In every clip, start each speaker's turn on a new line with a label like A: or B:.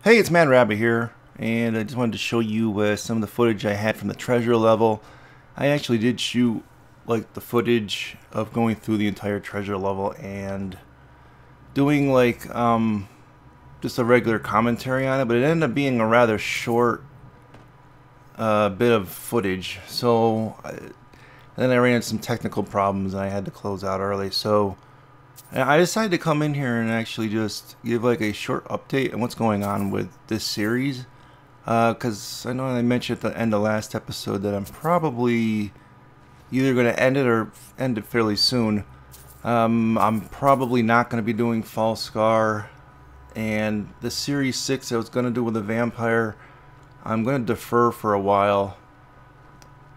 A: Hey, it's Man Rabbit here, and I just wanted to show you some of the footage I had from the treasure level. I actually did shoot like the footage of going through the entire treasure level and doing like just a regular commentary on it, but it ended up being a rather short bit of footage. Then I ran into some technical problems and I had to close out early. So I decided to come in here and actually just give like a short update on what's going on with this series. Because I know I mentioned at the end of last episode that I'm probably either going to end it or end it fairly soon. I'm probably not going to be doing False Scar, and the Series 6 I was going to do with the vampire, I'm going to defer for a while.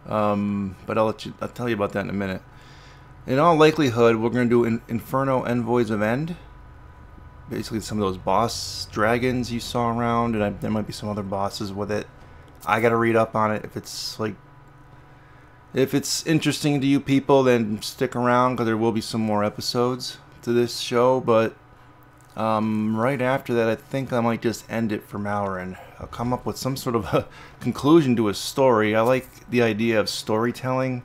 A: But I'll tell you about that in a minute. In all likelihood, we're going to do Inferno Envoys of End. Basically some of those boss dragons you saw around, and there might be some other bosses with it. I got to read up on it. If it's interesting to you people, then stick around, because there will be some more episodes to this show. But right after that, I think I might just end it for Malryn. I'll come up with some sort of a conclusion to a story. I like the idea of storytelling.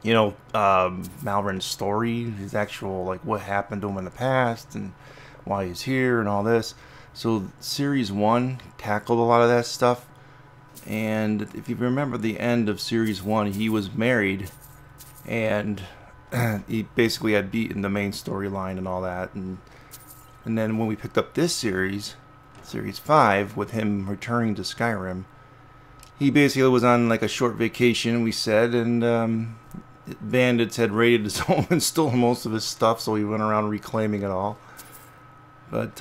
A: You know, Malryn's story, his actual, like, what happened to him in the past and why he's here and all this. So Series 1 tackled a lot of that stuff. And if you remember the end of Series 1, he was married and he basically had beaten the main storyline and all that. And then when we picked up this series, Series 5, with him returning to Skyrim, he basically was on like a short vacation, we said, and bandits had raided his home and stolen most of his stuff, so he went around reclaiming it all. But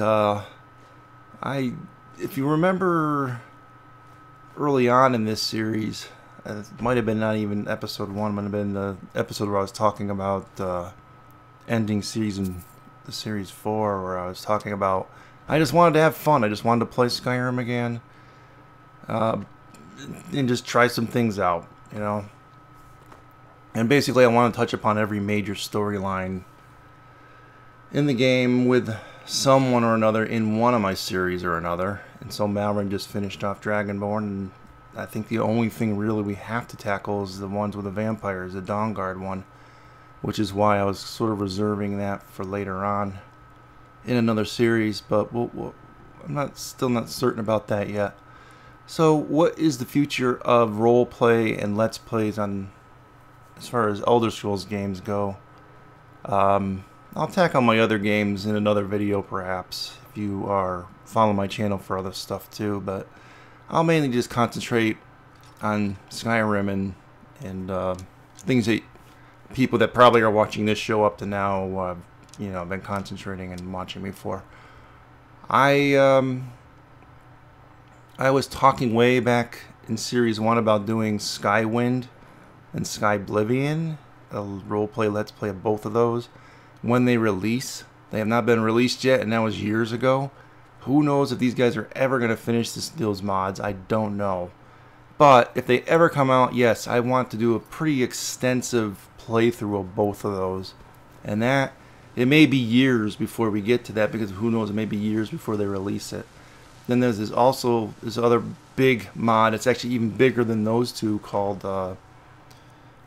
A: if you remember early on in this series, it might have been not even episode 1, might have been the episode where I was talking about ending the series 4, where I was talking about I just wanted to have fun. I just wanted to play Skyrim again, and just try some things out, you know. And basically I want to touch upon every major storyline in the game with someone or another in one of my series or another. And so Malryn just finished off Dragonborn, and I think the only thing really we have to tackle is the ones with the vampires, the Dawnguard one, which is why I was sort of reserving that for later on in another series, but I'm still not certain about that yet. So what is the future of roleplay and Let's Plays on, as far as Elder Scrolls games go? I'll tackle my other games in another video perhaps, if you are following my channel for other stuff too, but I'll mainly just concentrate on Skyrim and things that people that probably are watching this show up to now you know, been concentrating and watching me for. I was talking way back in Series 1 about doing Skywind and Skyblivion, a roleplay Let's Play of both of those, when they release. They have not been released yet, and that was years ago. Who knows if these guys are ever going to finish those mods? I don't know. But if they ever come out, yes, I want to do a pretty extensive playthrough of both of those. And that, it may be years before we get to that, because who knows, it may be years before they release it. Then there's this other big mod, it's actually even bigger than those two, called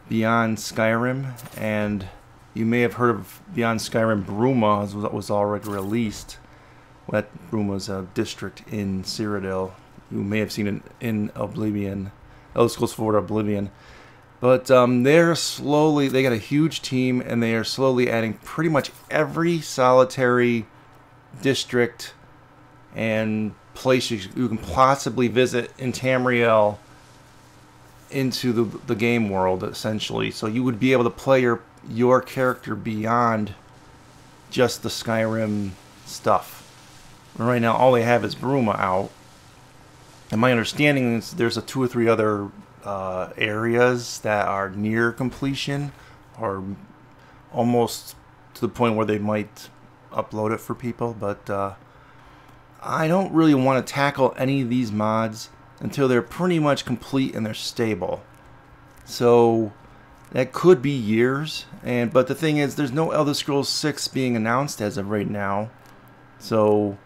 A: Beyond Skyrim. And you may have heard of Beyond Skyrim Bruma, was already released. That Bruma's a district in Cyrodiil. You may have seen it in Oblivion, Elder Scrolls 4 Oblivion. But they got a huge team, and they are slowly adding pretty much every solitary district and place you can possibly visit in Tamriel into the game world, essentially. So you would be able to play your character beyond just the Skyrim stuff. Right now, all they have is Bruma out. And my understanding is there's 2 or 3 other areas that are near completion, or almost to the point where they might upload it for people. But I don't really want to tackle any of these mods until they're pretty much complete and they're stable. So that could be years. But the thing is, there's no Elder Scrolls 6 being announced as of right now. So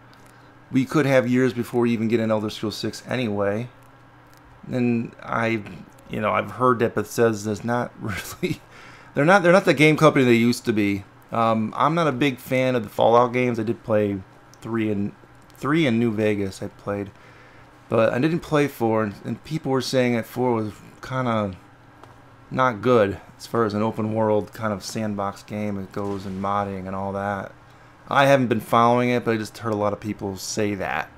A: we could have years before we even get an Elder Scrolls 6 anyway. And I've heard that Bethesda's not really, they're not the game company they used to be. I'm not a big fan of the Fallout games. I did play 3 and New Vegas I played, but I didn't play 4, and people were saying that 4 was kind of not good as far as an open world kind of sandbox game. It goes and modding and all that. I haven't been following it, but I just heard a lot of people say that.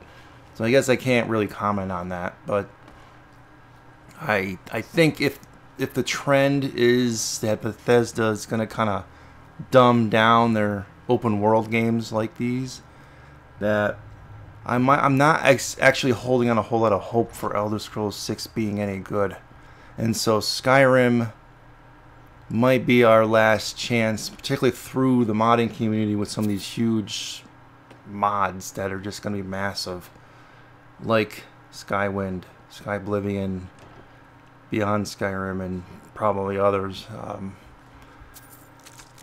A: So I guess I can't really comment on that, but I think if the trend is that Bethesda is going to kind of dumb down their open world games like these, that I'm not actually holding on a whole lot of hope for Elder Scrolls 6 being any good. And so Skyrim might be our last chance, particularly through the modding community with some of these huge mods that are just going to be massive, like Skywind, Skyblivion, Beyond Skyrim, and probably others.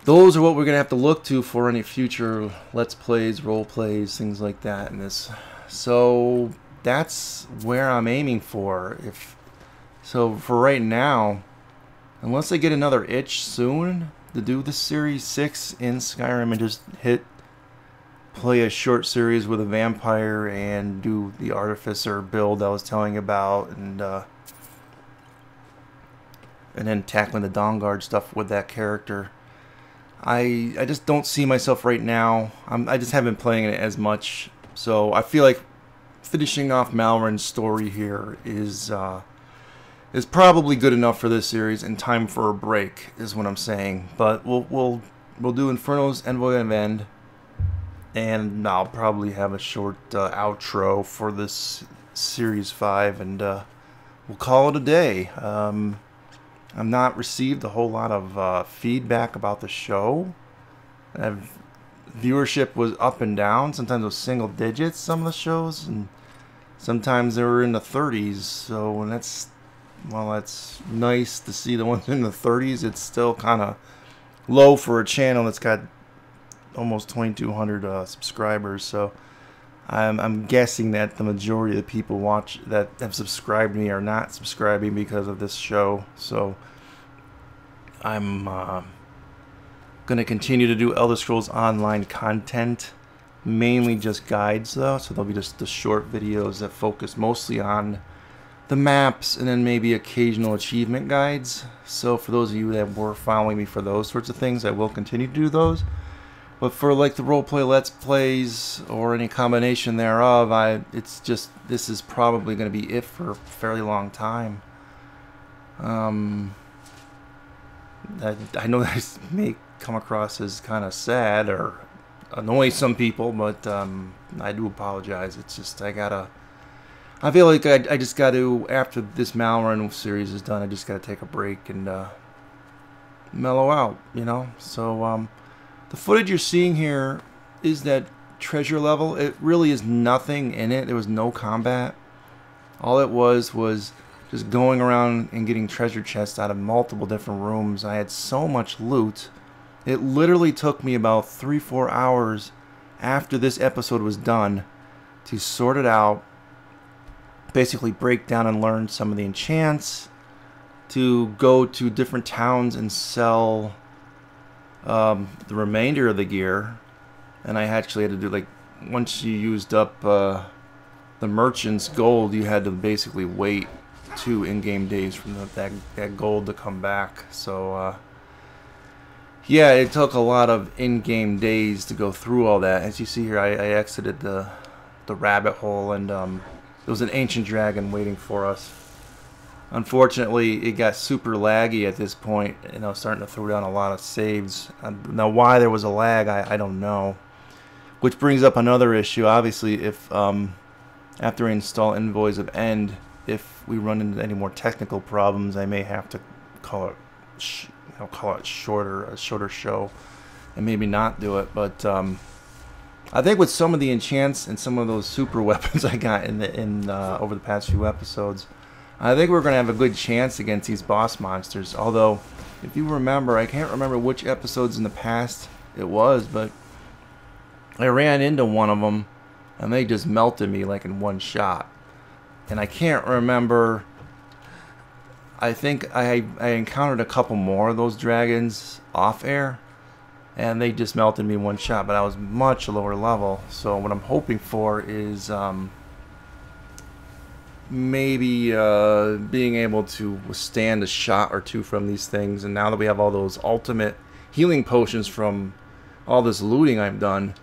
A: Those are what we're going to have to look to for any future Let's Plays, role plays, things like that in this. So that's where I'm aiming for. So for right now, unless I get another itch soon to do the Series 6 in Skyrim and just play a short series with a vampire and do the Artificer build I was telling you about, and then tackling the Dawnguard stuff with that character. I just don't see myself right now. I just haven't been playing it as much, so I feel like finishing off Malryn's story here is probably good enough for this series, and time for a break is what I'm saying. But we'll do Inferno's Envoy of End, and I'll probably have a short outro for this Series 5, and we'll call it a day. I've not received a whole lot of feedback about the show. Viewership was up and down. Sometimes it was single digits, some of the shows, and sometimes they were in the 30s. So, and that's nice to see the ones in the 30s. It's still kind of low for a channel that's got almost 2,200 subscribers. So I'm guessing that the majority of the people that have subscribed to me are not subscribing because of this show. So I'm going to continue to do Elder Scrolls Online content, mainly just guides though. So there'll be just the short videos that focus mostly on the maps and then maybe occasional achievement guides. So for those of you that were following me for those sorts of things, I will continue to do those. But for like the roleplay Let's Plays or any combination thereof, this is probably going to be it for a fairly long time. I know that may come across as kind of sad or annoy some people, but I do apologize. It's just I feel like I just got to, after this Malryn series is done, I just got to take a break and mellow out, you know. So the footage you're seeing here is that treasure level. It really is nothing in it. There was no combat. All it was just going around and getting treasure chests out of multiple different rooms. I had so much loot. It literally took me about 3-4 hours after this episode was done to sort it out, basically break down and learn some of the enchants, to go to different towns and sell the remainder of the gear. And I actually had to do, like, once you used up the merchant's gold, you had to basically wait 2 in-game days from that gold to come back. So yeah, it took a lot of in-game days to go through all that. As you see here, I exited the rabbit hole, and there was an ancient dragon waiting for us. Unfortunately, it got super laggy at this point, and I was starting to throw down a lot of saves. Now, why there was a lag, I don't know. Which brings up another issue. Obviously, if after we install Envoys of End, if we run into any more technical problems, I may have to call it a shorter show, and maybe not do it. But I think with some of the enchants and some of those super weapons I got over the past few episodes, I think we're going to have a good chance against these boss monsters. Although, if you remember, I can't remember which episodes in the past it was, but I ran into one of them and they just melted me like in one shot. And I can't remember. I think I encountered a couple more of those dragons off air, and they just melted me in one shot, but I was much lower level. So what I'm hoping for is maybe being able to withstand a shot or two from these things. And now that we have all those ultimate healing potions from all this looting I've done,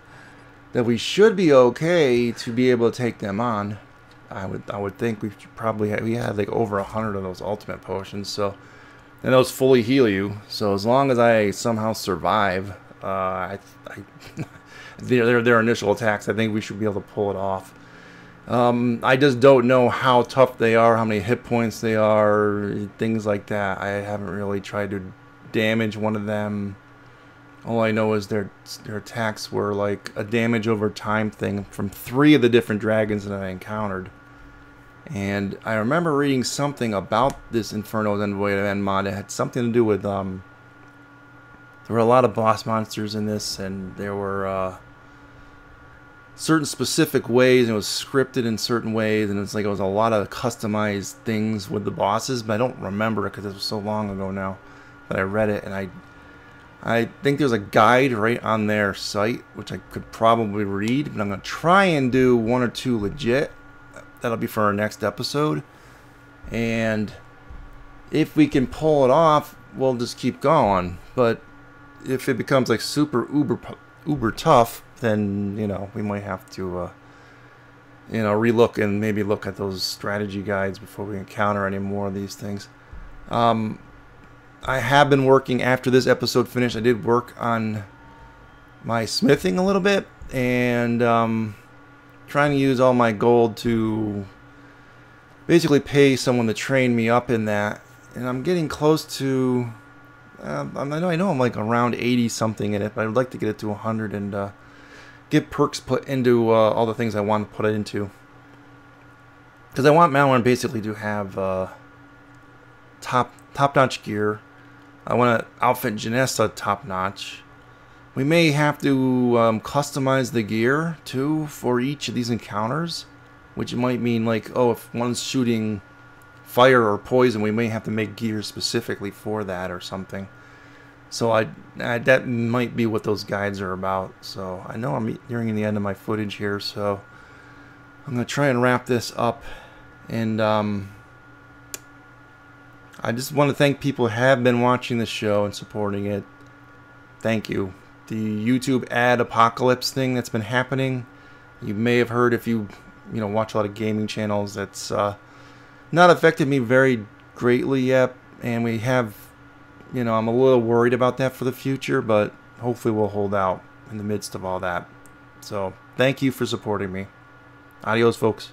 A: that we should be okay to be able to take them on. I would think we should probably we had like over 100 of those ultimate potions, so, and those fully heal you. So as long as I somehow survive, their initial attacks, I think we should be able to pull it off. I just don't know how tough they are, how many hit points they are, things like that. I haven't really tried to damage one of them. All I know is their attacks were like a damage over time thing from 3 of the different dragons that I encountered. And I remember reading something about this Inferno's Envoy to End mod. It had something to do with there were a lot of boss monsters in this, and there were certain specific ways, and it was scripted in certain ways, and it's like it was a lot of customized things with the bosses, but I don't remember it because it was so long ago now that I read it. And I think there's a guide right on their site, which I could probably read, but I'm going to try and do 1 or 2 legit. That'll be for our next episode. And if we can pull it off, we'll just keep going. But if it becomes like super uber tough, then, you know, we might have to, you know, relook and maybe look at those strategy guides before we encounter any more of these things. I have been working after this episode finished. I did work on my smithing a little bit, and trying to use all my gold to basically pay someone to train me up in that. And I'm getting close to, I know I'm like around 80 something in it, but I would like to get it to 100 and get perks put into all the things I want to put it into. Because I want Malryn basically to have top-notch gear. I want to outfit Janessa top-notch. We may have to customize the gear too for each of these encounters, which might mean like, oh, if one's shooting fire or poison, we may have to make gear specifically for that or something. So that might be what those guides are about. So I know I'm nearing the end of my footage here, so I'm going to try and wrap this up. And I just want to thank people who have been watching the show and supporting it. Thank you. The YouTube ad apocalypse thing that's been happening, you may have heard if you watch a lot of gaming channels, that's not affected me very greatly yet, and we have, I'm a little worried about that for the future, but hopefully we'll hold out in the midst of all that. So thank you for supporting me. Adios, folks.